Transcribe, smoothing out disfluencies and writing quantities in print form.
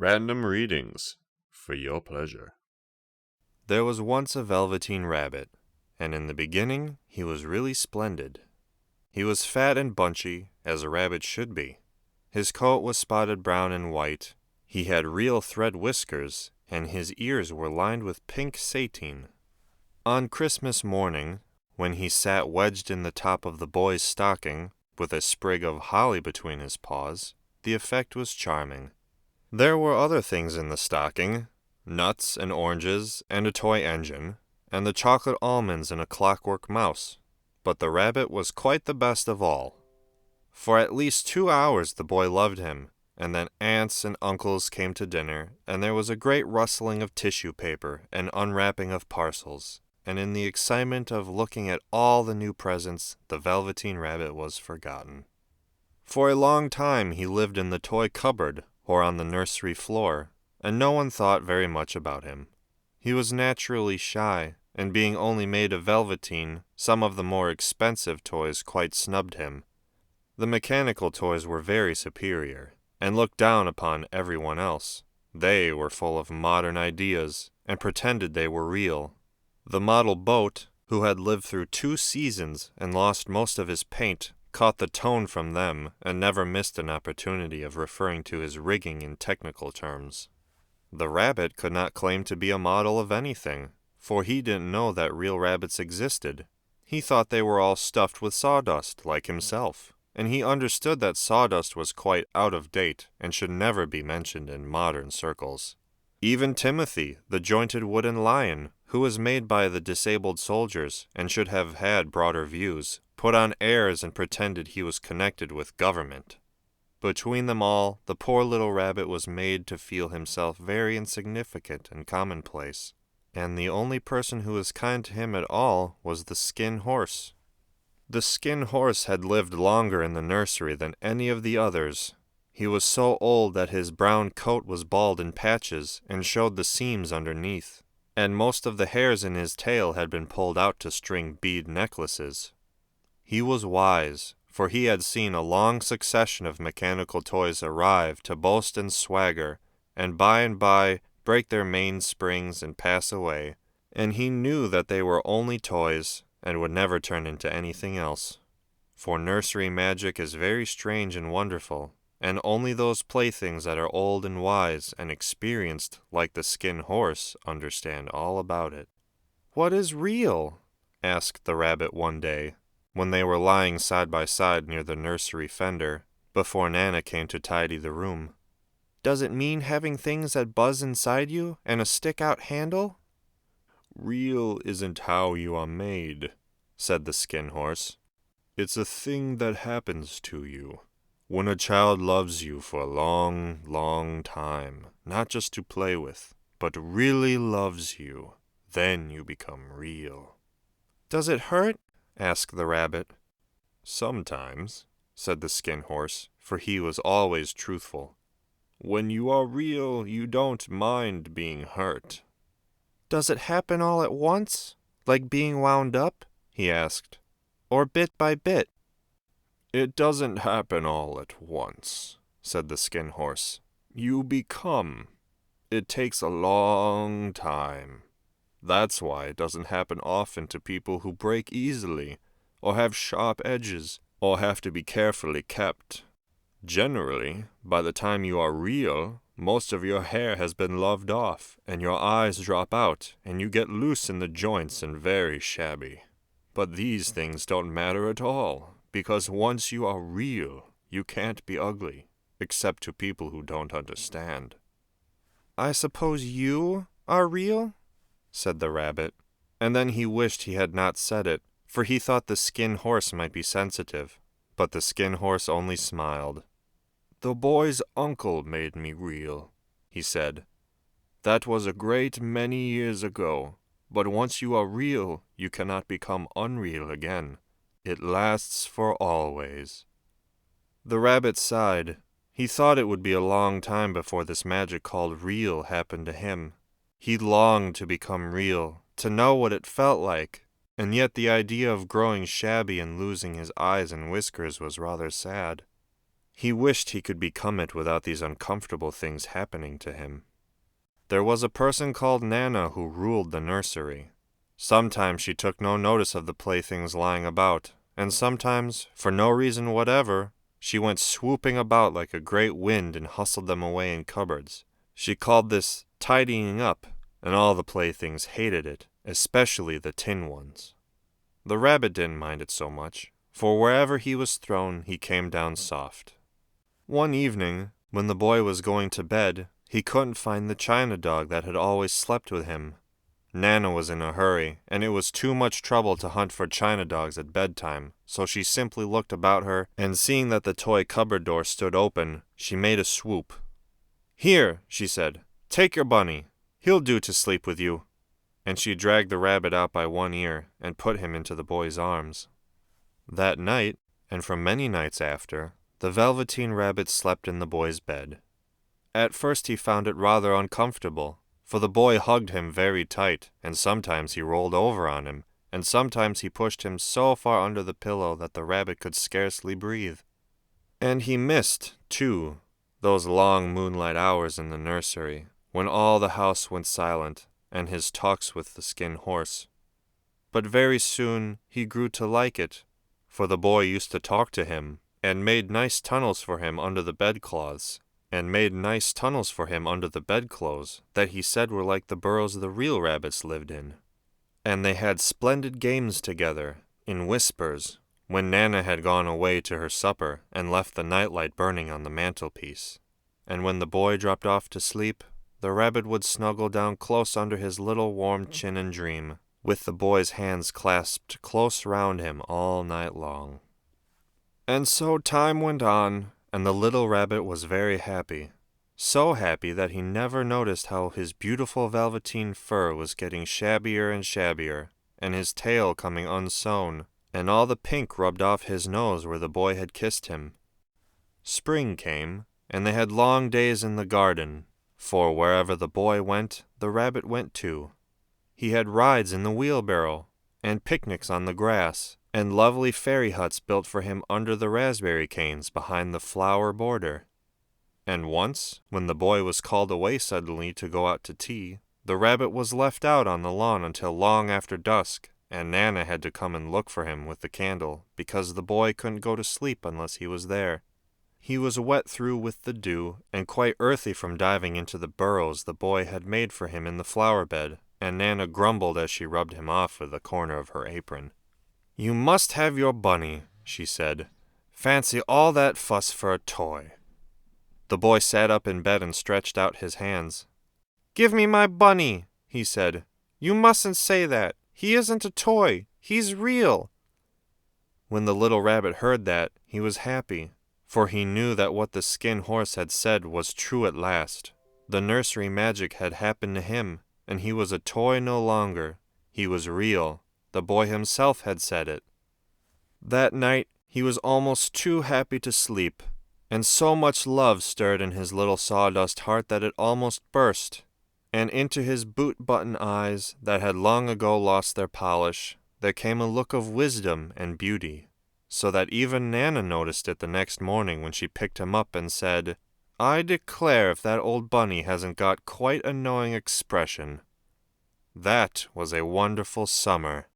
Random readings for your pleasure. There was once a Velveteen Rabbit, and in the beginning he was really splendid. He was fat and bunchy, as a rabbit should be. His coat was spotted brown and white. He had real thread whiskers, and his ears were lined with pink sateen. On Christmas morning, when he sat wedged in the top of the boy's stocking, with a sprig of holly between his paws, the effect was charming. There were other things in the stocking, nuts and oranges and a toy engine, and the chocolate almonds and a clockwork mouse. But the rabbit was quite the best of all. For at least 2 hours the boy loved him, and then aunts and uncles came to dinner, and there was a great rustling of tissue paper and unwrapping of parcels, and in the excitement of looking at all the new presents, the Velveteen Rabbit was forgotten. For a long time he lived in the toy cupboard, or on the nursery floor, and no one thought very much about him. He was naturally shy, and being only made of velveteen, some of the more expensive toys quite snubbed him. The mechanical toys were very superior, and looked down upon everyone else. They were full of modern ideas, and pretended they were real. The model boat, who had lived through 2 seasons and lost most of his paint, caught the tone from them, and never missed an opportunity of referring to his rigging in technical terms. The rabbit could not claim to be a model of anything, for he didn't know that real rabbits existed. He thought they were all stuffed with sawdust, like himself, and he understood that sawdust was quite out of date and should never be mentioned in modern circles. Even Timothy, the jointed wooden lion, who was made by the disabled soldiers and should have had broader views, put on airs and pretended he was connected with government. Between them all, the poor little rabbit was made to feel himself very insignificant and commonplace, and the only person who was kind to him at all was the Skin Horse. The Skin Horse had lived longer in the nursery than any of the others. He was so old that his brown coat was bald in patches and showed the seams underneath, and most of the hairs in his tail had been pulled out to string bead necklaces. He was wise, for he had seen a long succession of mechanical toys arrive to boast and swagger, and by break their mainsprings and pass away, and he knew that they were only toys and would never turn into anything else. For nursery magic is very strange and wonderful, and only those playthings that are old and wise and experienced, like the Skin Horse, understand all about it. "What is real?" asked the rabbit one day, when they were lying side by side near the nursery fender, before Nana came to tidy the room. "Does it mean having things that buzz inside you and a stick-out handle?" "Real isn't how you are made," said the Skin Horse. "It's a thing that happens to you. When a child loves you for a long, long time, not just to play with, but really loves you, then you become real." "Does it hurt?" asked the rabbit. "Sometimes," said the Skin Horse, for he was always truthful. "When you are real, you don't mind being hurt." "Does it happen all at once, like being wound up?" he asked. "Or bit by bit?" "It doesn't happen all at once," said the Skin Horse. "You become. It takes a long time. That's why it doesn't happen often to people who break easily, or have sharp edges, or have to be carefully kept. Generally, by the time you are real, most of your hair has been loved off, and your eyes drop out, and you get loose in the joints and very shabby. But these things don't matter at all, because once you are real, you can't be ugly, except to people who don't understand." "I suppose you are real?" said the rabbit, and then he wished he had not said it, for he thought the Skin Horse might be sensitive, but the Skin Horse only smiled. "The boy's uncle made me real," he said. "That was a great many years ago, but once you are real, you cannot become unreal again. It lasts for always." The rabbit sighed. He thought it would be a long time before this magic called real happened to him. He longed to become real, to know what it felt like, and yet the idea of growing shabby and losing his eyes and whiskers was rather sad. He wished he could become it without these uncomfortable things happening to him. There was a person called Nana who ruled the nursery. Sometimes she took no notice of the playthings lying about, and sometimes, for no reason whatever, she went swooping about like a great wind and hustled them away in cupboards. She called this tidying up, and all the playthings hated it, especially the tin ones. The rabbit didn't mind it so much, for wherever he was thrown, he came down soft. One evening, when the boy was going to bed, he couldn't find the china dog that had always slept with him. Nana was in a hurry, and it was too much trouble to hunt for china dogs at bedtime, so she simply looked about her, and seeing that the toy cupboard door stood open, she made a swoop. "Here," she said, "take your bunny. He'll do to sleep with you." And she dragged the rabbit out by one ear and put him into the boy's arms. That night, and for many nights after, the Velveteen Rabbit slept in the boy's bed. At first he found it rather uncomfortable, for the boy hugged him very tight, and sometimes he rolled over on him, and sometimes he pushed him so far under the pillow that the rabbit could scarcely breathe. And he missed, too, those long moonlight hours in the nursery, when all the house went silent, and his talks with the skin horse. But very soon he grew to like it, for the boy used to talk to him, and made nice tunnels for him under the bedclothes, that he said were like the burrows the real rabbits lived in. And they had splendid games together, in whispers, when Nana had gone away to her supper and left the nightlight burning on the mantelpiece. And when the boy dropped off to sleep, the rabbit would snuggle down close under his little warm chin and dream, with the boy's hands clasped close round him all night long. And so time went on, and the little rabbit was very happy. So happy that he never noticed how his beautiful velveteen fur was getting shabbier and shabbier, and his tail coming unsewn, and all the pink rubbed off his nose where the boy had kissed him. Spring came, and they had long days in the garden, for wherever the boy went, the rabbit went too. He had rides in the wheelbarrow, and picnics on the grass, and lovely fairy huts built for him under the raspberry canes behind the flower border. And once, when the boy was called away suddenly to go out to tea, the rabbit was left out on the lawn until long after dusk, and Nana had to come and look for him with the candle, because the boy couldn't go to sleep unless he was there. He was wet through with the dew, and quite earthy from diving into the burrows the boy had made for him in the flower bed, and Nana grumbled as she rubbed him off with the corner of her apron. "You must have your bunny," she said. "Fancy all that fuss for a toy." The boy sat up in bed and stretched out his hands. "Give me my bunny," he said. "You mustn't say that. He isn't a toy. He's real." When the little rabbit heard that, he was happy, for he knew that what the skin horse had said was true at last. The nursery magic had happened to him, and he was a toy no longer. He was real. The boy himself had said it. That night he was almost too happy to sleep, and so much love stirred in his little sawdust heart that it almost burst. And into his boot-button eyes, that had long ago lost their polish, there came a look of wisdom and beauty, so that even Nana noticed it the next morning when she picked him up and said, "I declare if that old bunny hasn't got quite a knowing expression." That was a wonderful summer.